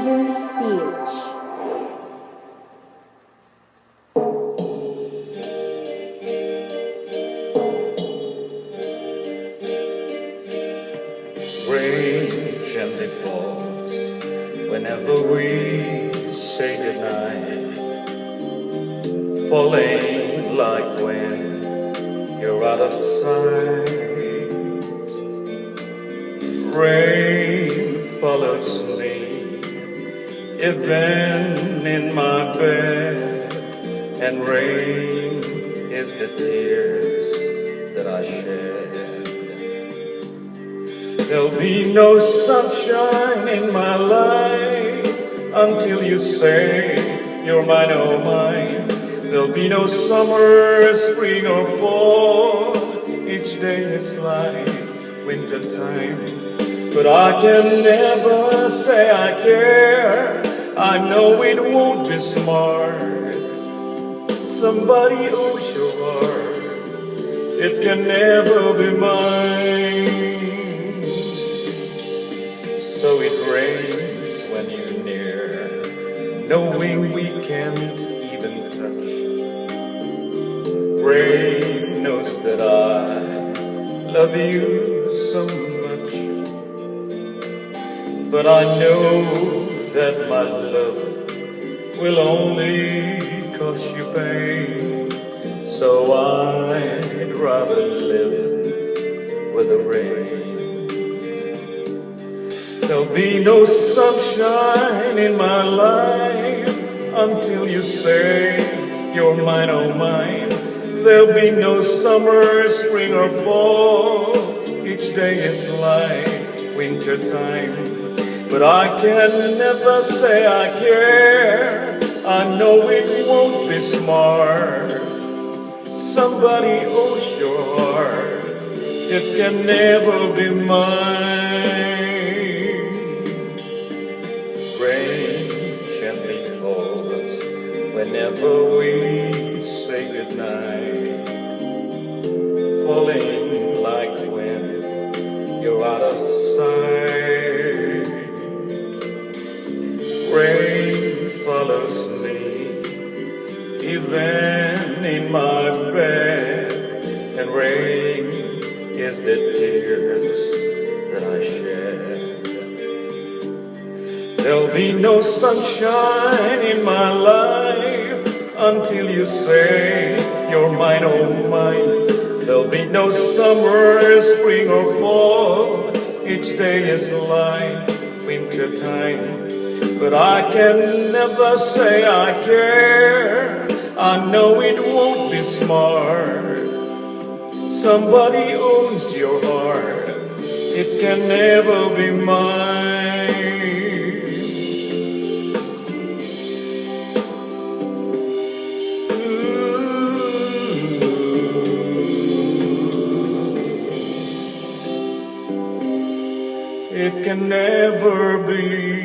never speech. Rain gently falls whenever we say goodnight, falling like when you're out of sight. Rain follows me even in my bed, and rain is the tears that I shed. There'll be no sunshine in my life until you say you're mine, oh mine. There'll be no summer, spring or fall. Each day is like winter time, but I can never say I care. I know it won't be smart. Somebody owes your heart. It can never be mine. So it rains when you're near, knowing we can't even touch. Rain knows that I love you so much, but I know that my love will only cause you pain. So I'd rather live with the rain. There'll be no sunshine in my life until you say you're mine, oh mine. There'll be no summer, spring or fall. Each day is like winter time, but I can never say I care. I know it won't be smart. Somebody owes your heart. It can never be mine. Rain gently falls whenever we say goodnight, falling like when you're out of sight. Rain follows me even in my bed, and rain is the tears that I shed. There'll be no sunshine in my life until you say you're mine, oh mine. There'll be no summer, spring or fall. Each day is like winter time, but I can never say I care. I know it won't be smart. Somebody owns your heart. It can never be mine. It can never be